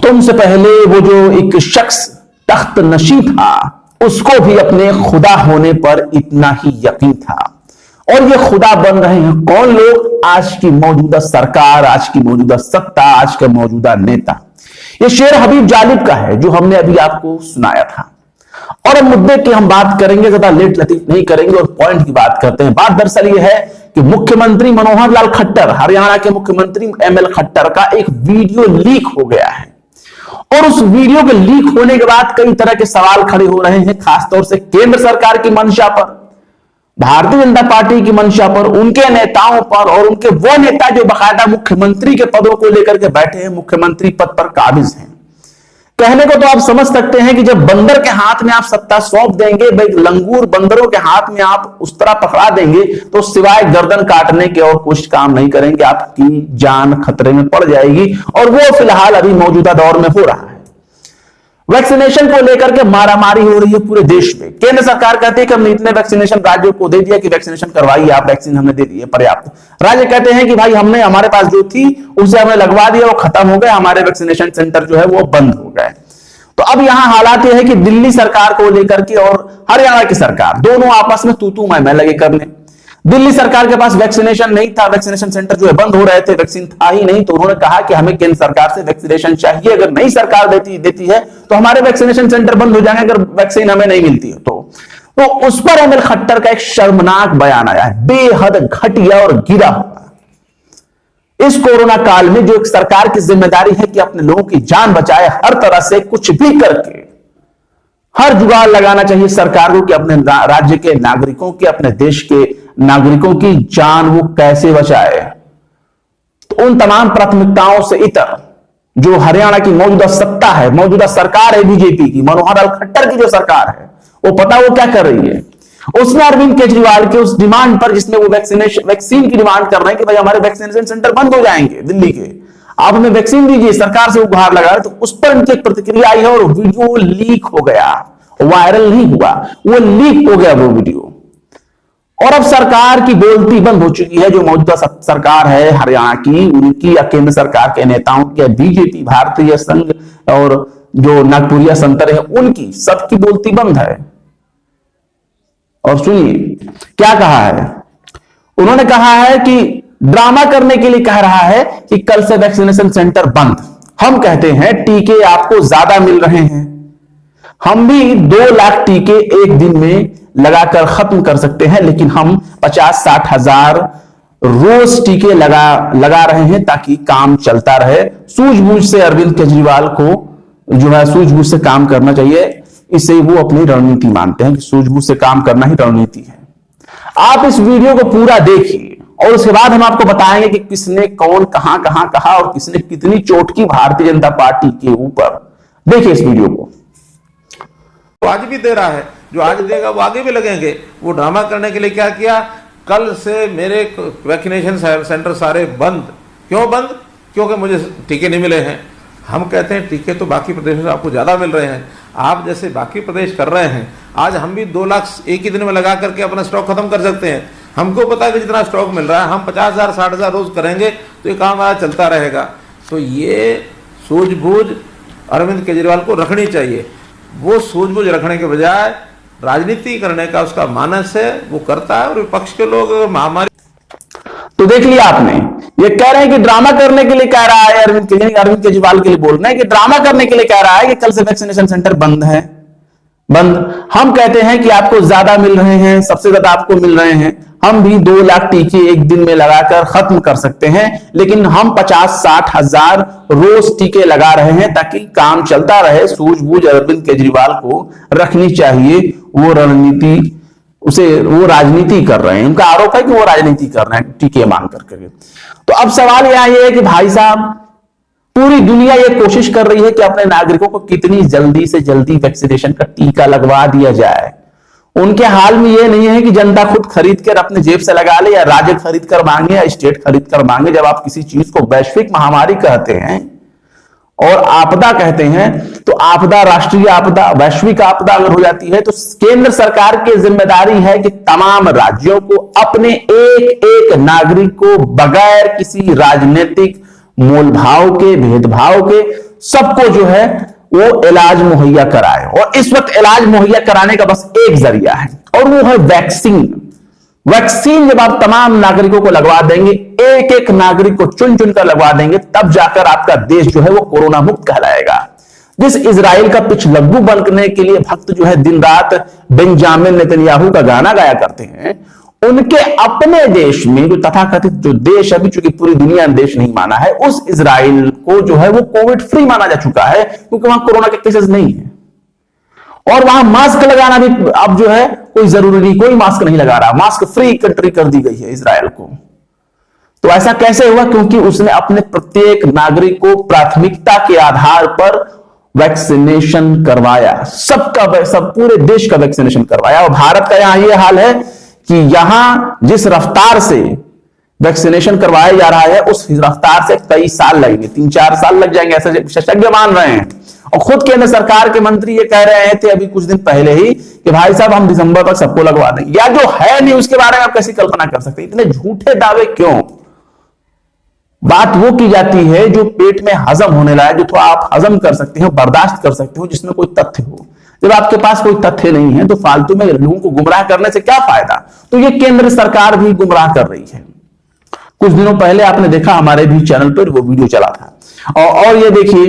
तुमसे पहले वो जो एक शख्स तख्त नशी था, उसको भी अपने खुदा होने पर इतना ही यकीन था। और ये खुदा बन रहे हैं कौन लोग? आज की मौजूदा सरकार, आज की मौजूदा सत्ता, आज के मौजूदा नेता। ये शेर हबीब जालिब का है जो हमने अभी आपको सुनाया था। और अब मुद्दे की हम बात करेंगे, ज्यादा लेट लतीफ नहीं करेंगे और पॉइंट की बात करते हैं। बात दरअसल ये है कि मुख्यमंत्री मनोहर लाल खट्टर, हरियाणा के मुख्यमंत्री एमएल खट्टर का एक वीडियो लीक हो गया है। और उस वीडियो के लीक होने के बाद कई तरह के सवाल खड़े हो रहे हैं, खासतौर से केंद्र सरकार की मंशा पर, भारतीय जनता पार्टी की मंशा पर, उनके नेताओं पर, और उनके वो नेता जो बाकायदा मुख्यमंत्री के पदों को लेकर के बैठे हैं, मुख्यमंत्री पद पर काबिज हैं। कहने को तो आप समझ सकते हैं कि जब बंदर के हाथ में आप सत्ता सौंप देंगे, भाई लंगूर बंदरों के हाथ में आप उस तरह पकड़ा देंगे, तो सिवाय गर्दन काटने के और कुछ काम नहीं करेंगे, आपकी जान खतरे में पड़ जाएगी। और वो फिलहाल अभी मौजूदा दौर में हो रहा है। वैक्सीनेशन को लेकर के मारामारी हो रही है पूरे देश में। केंद्र सरकार कहती है कि हमने इतने वैक्सीनेशन राज्यों को दे दिया कि वैक्सीनेशन करवाइए आप, वैक्सीन हमने दे दी है पर्याप्त। राज्य कहते हैं कि भाई हमने, हमारे पास जो थी उसे हमने लगवा दिया, वो खत्म हो गया, हमारे वैक्सीनेशन सेंटर जो है वो बंद हो गए। तो अब यहां हालात ये है कि दिल्ली सरकार को लेकर के और हरियाणा की सरकार दोनों आपस में तू मैं लगे करने। दिल्ली सरकार के पास वैक्सीनेशन नहीं था, वैक्सीनेशन सेंटर जो है बंद हो रहे थे, वैक्सीन था ही नहीं, तो उन्होंने कहा कि हमें केंद्र सरकार से वैक्सीनेशन चाहिए। अगर नई सरकार देती है तो हमारे वैक्सीनेशन सेंटर बंद हो जाएंगे अगर वैक्सीन हमें नहीं मिलती है तो उस पर एमएल खट्टर का एक शर्मनाक बयान आया है, बेहद घटिया और गिरा हुआ। इस कोरोना काल में जो एक सरकार की जिम्मेदारी है कि अपने लोगों की जान बचाए, हर तरह से कुछ भी करके हर जुगाड़ लगाना चाहिए सरकार को कि अपने राज्य के नागरिकों की, अपने देश के नागरिकों की जान वो कैसे बचाए। तो उन तमाम प्राथमिकताओं से इतर जो हरियाणा की मौजूदा सत्ता है, मौजूदा सरकार है बीजेपी की, मनोहर लाल खट्टर की जो सरकार है, वो पता वो क्या कर रही है। उसने अरविंद केजरीवाल के उस डिमांड पर, जिसमें वो वैक्सीन की डिमांड कर रहे हैं कि भाई हमारे वैक्सीनेशन सेंटर बंद हो जाएंगे दिल्ली के, आप हमें वैक्सीन दीजिए, सरकार से वो गुहार लगा रहे, तो उस पर उनकी एक प्रतिक्रिया आई है और वीडियो लीक हो गया, वायरल नहीं हुआ, वो लीक हो गया वो वीडियो। और अब सरकार की बोलती बंद हो चुकी है। जो मौजूदा सरकार है हरियाणा की, उनकी या केंद्र सरकार के नेताओं की, बीजेपी, भारतीय संघ और जो नागपुरिया संतर है, उनकी सबकी बोलती बंद है। और सुनिए क्या कहा है उन्होंने। कहा है कि ड्रामा करने के लिए कह रहा है कि कल से वैक्सीनेशन सेंटर बंद। हम कहते हैं टीके आपको ज्यादा मिल रहे हैं, हम भी 2 लाख टीके एक दिन में लगाकर खत्म कर सकते हैं, लेकिन हम 50-60 हजार रोज टीके लगा रहे हैं ताकि काम चलता रहे। सूझबूझ से अरविंद केजरीवाल को जो है सूझबूझ से काम करना चाहिए, इसे वो अपनी रणनीति मानते हैं कि सूझबूझ से काम करना ही रणनीति है। आप इस वीडियो को पूरा देखिए और उसके बाद हम आपको बताएंगे कि किसने कौन कहां कहा और किसने कितनी चोट की भारतीय जनता पार्टी के ऊपर। देखिए इस वीडियो को। तो आज भी दे रहा है, जो आज देगा वो आगे भी लगेंगे। वो ड्रामा करने के लिए क्या किया, कल से मेरे वैक्सीनेशन सेंटर सारे बंद। क्यों बंद? क्योंकि मुझे टीके नहीं मिले हैं। हम कहते हैं टीके तो बाकी प्रदेशों से आपको ज़्यादा मिल रहे हैं, आप जैसे बाकी प्रदेश कर रहे हैं। आज हम भी 2 लाख एक ही दिन में लगा करके अपना स्टॉक खत्म कर सकते हैं। हमको पता है कि जितना स्टॉक मिल रहा है, हम 50,000 60,000 रोज करेंगे तो ये काम हमारा चलता रहेगा। तो ये सूझबूझ अरविंद केजरीवाल को रखनी चाहिए। वो सूझबूझ रखने के बजाय राजनीति करने का उसका मानस है, वो करता है। और विपक्ष के लोग महामारी, तो देख लिया आपने, ये कह रहे हैं कि ड्रामा करने के लिए कह रहा है अरविंद केजरीवाल के लिए बोल रहे हैं कि ड्रामा करने के लिए कह रहा है कि कल से वैक्सीनेशन सेंटर बंद है, बंद। हम कहते हैं कि आपको ज्यादा मिल रहे हैं, सबसे ज्यादा आपको मिल रहे हैं, हम भी 2 लाख टीके एक दिन में लगाकर खत्म कर सकते हैं, लेकिन हम 50-60 हजार रोज टीके लगा रहे हैं ताकि काम चलता रहे। सूझबूझ अरविंद केजरीवाल को रखनी चाहिए। वो रणनीति वो राजनीति कर रहे हैं, उनका आरोप है कि वो राजनीति कर रहे हैं टीके मांग करके। तो अब सवाल यह है कि भाई साहब, पूरी दुनिया ये कोशिश कर रही है कि अपने नागरिकों को कितनी जल्दी से जल्दी वैक्सीनेशन का टीका लगवा दिया जाए। उनके हाल में ये नहीं है कि जनता खुद खरीद कर अपने जेब से लगा ले, या राज्य खरीद कर मांगे, या स्टेट खरीद कर मांगे। जब आप किसी चीज को वैश्विक महामारी कहते हैं और आपदा कहते हैं, तो आपदा, राष्ट्रीय आपदा, वैश्विक आपदा अगर हो जाती है तो केंद्र सरकार की जिम्मेदारी है कि तमाम राज्यों को अपने एक एक नागरिक को बगैर किसी राजनीतिक मोलभाव के, भेदभाव के सबको जो है वो इलाज मुहैया कराए। और इस वक्त इलाज मुहैया कराने का बस एक जरिया है और वो है वैक्सीन। वैक्सीन जब आप तमाम नागरिकों को लगवा देंगे, एक एक नागरिक को चुन चुन कर लगवा देंगे, तब जाकर आपका देश जो है वो कोरोना मुक्त कहलाएगा। जिस इजराइल का पिछलग्गू बनने के लिए भक्त जो है दिन रात बेंजामिन नेतन्याहू का गाना गाया करते हैं, उनके अपने देश में जो तथाकथित जो देश अभी चूंकि पूरी दुनिया ने देश नहीं माना है, उस इजराइल को जो है वो कोविड फ्री माना जा चुका है क्योंकि वहां कोरोना के केसेस नहीं है। और वहां मास्क लगाना भी अब जो है कोई जरूरी नहीं, कोई मास्क नहीं लगा रहा, मास्क फ्री कंट्री कर दी गई है इजराइल को। तो ऐसा कैसे हुआ? क्योंकि उसने अपने प्रत्येक नागरिक को प्राथमिकता के आधार पर वैक्सीनेशन करवाया, सबका सब पूरे देश का वैक्सीनेशन करवाया। और भारत का यहां यह हाल है कि यहां जिस रफ्तार से वैक्सीनेशन करवाया जा रहा है उस रफ्तार से कई साल लगेंगे, 3-4 साल लग जाएंगे, ऐसे विशेषज्ञ मान रहे हैं। और खुद केंद्र सरकार के मंत्री ये कह रहे थे अभी कुछ दिन पहले ही कि भाई साहब हम दिसंबर तक सबको लगवा देंगे। या जो है नहीं उसके बारे में आप कैसी कल्पना कर सकते हैं? इतने झूठे दावे क्यों? बात वो की जाती है जो पेट में हजम होने लायक, जो थोड़ा आप हजम कर सकते हो, बर्दाश्त कर सकते हो, जिसमें कोई तथ्य हो। जब आपके पास कोई तथ्य नहीं है तो फालतू में लोगों को गुमराह करने से क्या फायदा? तो ये केंद्र सरकार भी गुमराह कर रही है। कुछ दिनों पहले आपने देखा हमारे भी चैनल पर वो वीडियो चला था। और ये देखिए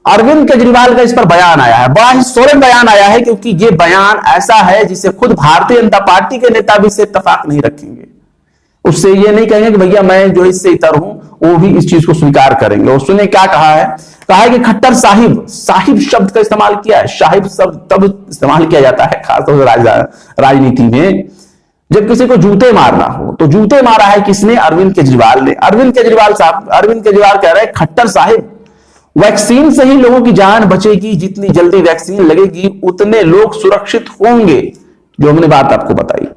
अरविंद केजरीवाल का इस पर बयान आया है, बड़ा ही सोरेन बयान आया है, क्योंकि ये बयान ऐसा है जिसे खुद भारतीय जनता पार्टी के नेता भी इससे इत्तेफाक नहीं रखेंगे। उससे ये नहीं कहेंगे कि भैया मैं जो इससे इतर हूं, वो भी इस चीज को स्वीकार करेंगे। और सुनिए क्या कहा है। कहा है कि खट्टर साहिब, साहिब शब्द का इस्तेमाल किया है। साहिब शब्द तब इस्तेमाल किया जाता है खासतौर से राजनीति में जब किसी को जूते मारना हो। तो जूते मारा है किसने? अरविंद केजरीवाल ने। अरविंद केजरीवाल साहब, अरविंद केजरीवाल कह रहे हैं खट्टर साहिब वैक्सीन से ही लोगों की जान बचेगी, जितनी जल्दी वैक्सीन लगेगी उतने लोग सुरक्षित होंगे। जो हमने बात आपको बताई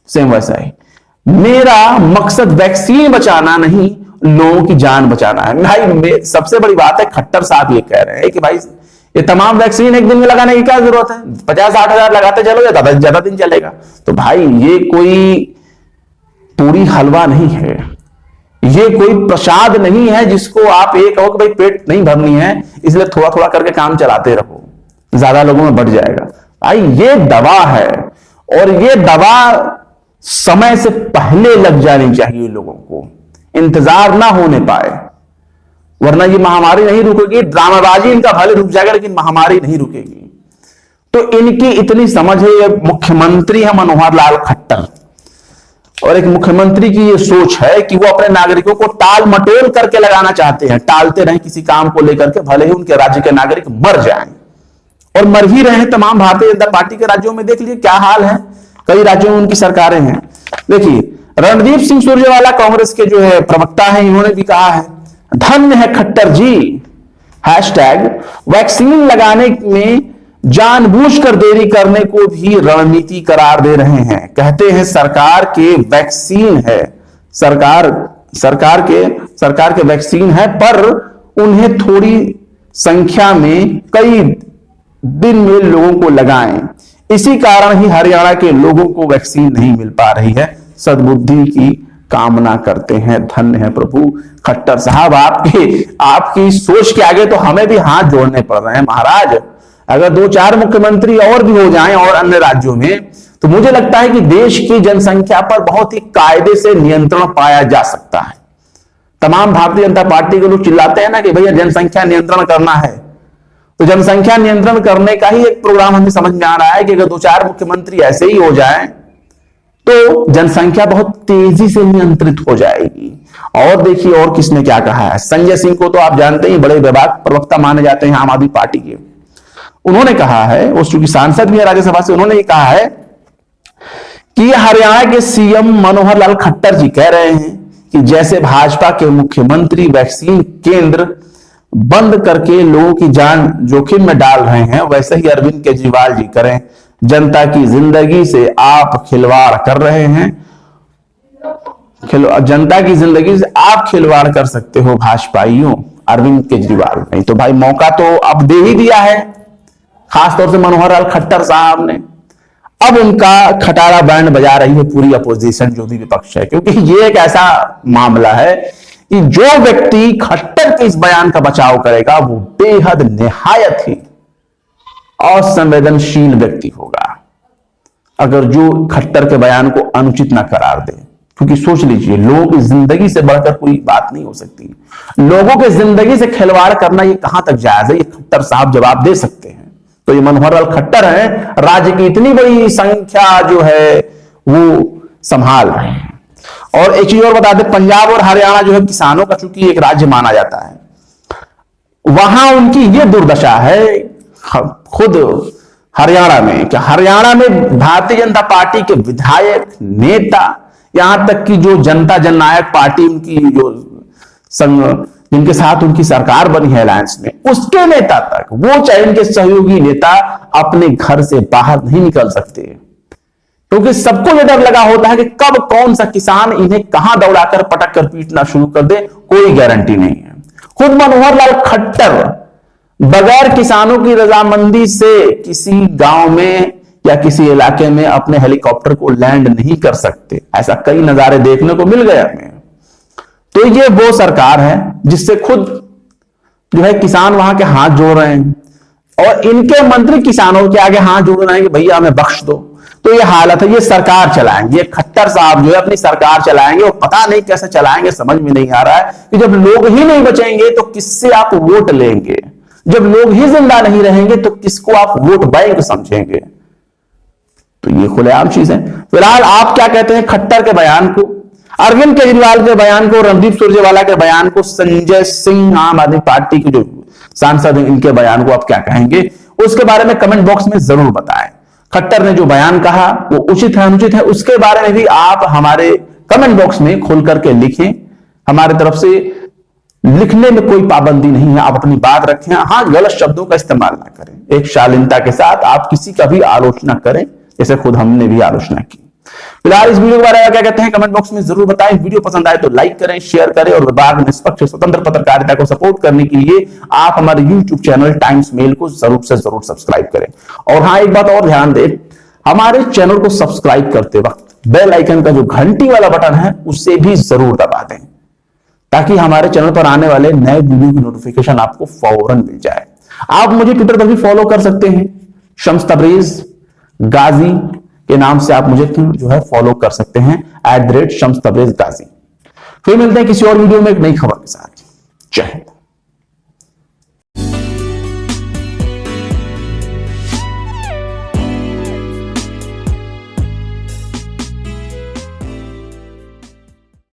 सेम वैसा ही मेरा मकसद वैक्सीन बचाना नहीं, लोगों की जान बचाना है। भाई सबसे बड़ी बात है खट्टर साहब ये कह रहे हैं कि भाई ये तमाम वैक्सीन एक दिन में लगाने की क्या जरूरत है? 50-60 हजार लगाते चलो या ज्यादा दिन चलेगा। तो भाई ये कोई पूरी हलवा नहीं है, ये कोई प्रसाद नहीं है जिसको आप ये कहो कि भाई पेट नहीं भरनी है इसलिए थोड़ा थोड़ा करके काम चलाते रहो, ज्यादा लोगों में बढ़ जाएगा। भाई ये दवा है और ये दवा समय से पहले लग जानी चाहिए, लोगों को इंतजार ना होने पाए, वरना ये महामारी नहीं रुकेगी। ड्रामाबाजी इनका भले रुक जाएगा लेकिन महामारी नहीं रुकेगी। तो इनकी इतनी समझ है। ये मुख्यमंत्री है मनोहर लाल खट्टर, और एक मुख्यमंत्री की ये सोच है कि वो अपने नागरिकों को टाल मटोल करके लगाना चाहते हैं, टालते रहें किसी काम को लेकर के, भले ही उनके राज्य के नागरिक मर जाएं। और मर ही रहे हैं तमाम भारतीय जनता पार्टी के राज्यों में। देख लीजिए क्या हाल है, कई राज्यों में उनकी सरकारें हैं। देखिए रणदीप सिंह सुरजेवाला कांग्रेस के जो है प्रवक्ता हैं, इन्होंने भी कहा है धन्य है खट्टर जी, हैशटैग वैक्सीन लगाने में जानबूझकर देरी करने को भी रणनीति करार दे रहे हैं। कहते हैं सरकार के वैक्सीन है, सरकार के वैक्सीन है, पर उन्हें थोड़ी संख्या में कई दिन में लोगों को लगाएं। इसी कारण ही हरियाणा के लोगों को वैक्सीन नहीं मिल पा रही है। सद्बुद्धि की कामना करते हैं। धन्य है प्रभु खट्टर साहब, आपकी सोच के आगे तो हमें भी हाथ जोड़ने पड़ रहे हैं महाराज। अगर 2-4 मुख्यमंत्री और भी हो जाएं और अन्य राज्यों में, तो मुझे लगता है कि देश की जनसंख्या पर बहुत ही कायदे से नियंत्रण पाया जा सकता है। तमाम भारतीय जनता पार्टी के लोग चिल्लाते हैं ना कि भैया जनसंख्या नियंत्रण करना है, तो जनसंख्या नियंत्रण करने का ही एक प्रोग्राम हमें समझ में आ रहा है कि अगर 2-4 मुख्यमंत्री ऐसे ही हो जाएं तो जनसंख्या बहुत तेजी से नियंत्रित हो जाएगी। और देखिए और किसने क्या कहा है। संजय सिंह को तो आप जानते हैं, बड़े विभाग प्रवक्ता माने जाते हैं आम आदमी पार्टी के। उन्होंने कहा है, वो चूंकि सांसद भी है राज्यसभा से, उन्होंने ये कहा है कि हरियाणा के सीएम मनोहर लाल खट्टर जी कह रहे हैं कि जैसे भाजपा के मुख्यमंत्री वैक्सीन केंद्र बंद करके लोगों की जान जोखिम में डाल रहे हैं, वैसे ही अरविंद केजरीवाल जी करें। जनता की जिंदगी से आप खिलवाड़ कर रहे हैं, जनता की जिंदगी से आप खिलवाड़ कर सकते हो भाजपाइयों, अरविंद केजरीवाल। नहीं तो भाई मौका तो अब दे ही दिया है, खासतौर से मनोहर लाल खट्टर साहब ने। अब उनका खटारा बैंड बजा रही है पूरी अपोजिशन, जो भी विपक्ष है, क्योंकि ये एक ऐसा मामला है कि जो व्यक्ति खट्टर के इस बयान का बचाव करेगा वो बेहद निहायत ही असंवेदनशील व्यक्ति होगा, अगर जो खट्टर के बयान को अनुचित ना करार दे। क्योंकि सोच लीजिए, लोगों की जिंदगी से बढ़कर कोई बात नहीं हो सकती। लोगों के जिंदगी से खिलवाड़ करना ये कहां तक जायज है, ये खट्टर साहब जवाब दे सकते हैं। तो ये मनोहर लाल खट्टर हैं, राज्य की इतनी बड़ी संख्या जो है वो संभाल रहे हैं। और एक चीज और बता दें, पंजाब और हरियाणा जो है किसानों का चूंकि एक राज्य माना जाता है, वहां उनकी ये दुर्दशा है खुद हरियाणा में, कि हरियाणा में भारतीय जनता पार्टी के विधायक, नेता, यहां तक कि जो जनता जननायक पार्टी उनकी जो संघ जिनके साथ उनकी सरकार बनी है अलायंस में, उसके नेता तक, वो चाहे उनके सहयोगी नेता अपने घर से बाहर नहीं निकल सकते, क्योंकि सबको यह डर लगा होता है कि कब कौन सा किसान इन्हें कहां दौड़ाकर पटक कर पीटना शुरू कर दे, कोई गारंटी नहीं है। खुद मनोहर लाल खट्टर बगैर किसानों की रजामंदी से किसी गांव में या किसी इलाके में अपने हेलीकॉप्टर को लैंड नहीं कर सकते। ऐसा कई नजारे देखने को मिल गए हमें। तो ये वो सरकार है जिससे खुद जो है किसान वहां के हाथ जोड़ रहे हैं, और इनके मंत्री किसानों के आगे हाथ जोड़ रहे हैं कि भैया हमें बख्श दो। तो ये हालत है, ये सरकार चलाएंगे, ये खट्टर साहब जो है अपनी सरकार चलाएंगे, और पता नहीं कैसे चलाएंगे, समझ में नहीं आ रहा है कि जब लोग ही नहीं बचेंगे तो किससे आप वोट लेंगे, जब लोग ही जिंदा नहीं रहेंगे तो किसको आप वोट बैंक समझेंगे। तो ये खुलेआम चीज है। फिलहाल आप क्या कहते हैं खट्टर के बयान को, अरविंद केजरीवाल के बयान को, रणदीप सुरजेवाला के बयान को, संजय सिंह आम आदमी पार्टी के जो सांसद हैं इनके बयान को आप क्या कहेंगे, उसके बारे में कमेंट बॉक्स में जरूर बताएं। खट्टर ने जो बयान कहा वो उचित है अनुचित है, उसके बारे में भी आप हमारे कमेंट बॉक्स में खोल करके लिखें। हमारे तरफ से लिखने में कोई पाबंदी नहीं है, आप अपनी बात रखें। हाँ, गलत शब्दों का इस्तेमाल ना करें। एक शालीनता के साथ आप किसी का भी आलोचना करें, जैसे खुद हमने भी आलोचना की। फिलहाल इस वीडियो के बारे में क्या कहते हैं कमेंट बॉक्स में जरूर बताएं। वीडियो पसंद आए तो लाइक करें, शेयर करें, और विभाग निष्पक्ष स्वतंत्र पत्रकारिता को सपोर्ट करने के लिए आप हमारे YouTube चैनल टाइम्स मेल को जरूर से जरूर सब्सक्राइब करें। और हाँ, एक बात और ध्यान दें, हमारे चैनल को सब्सक्राइब करते वक्त बेल आइकन का जो घंटी वाला बटन है उसे भी जरूर दबा दें, ताकि हमारे चैनल पर आने वाले नए वीडियो की नोटिफिकेशन आपको फौरन मिल जाए। आप मुझे ट्विटर पर भी फॉलो कर सकते हैं, शम्स तबरेज गाजी के नाम से आप मुझे जो है फॉलो कर सकते हैं, @शम्स तबरेज गाजी। फिर मिलते हैं किसी और वीडियो में एक नई खबर के साथ। जय हिंद।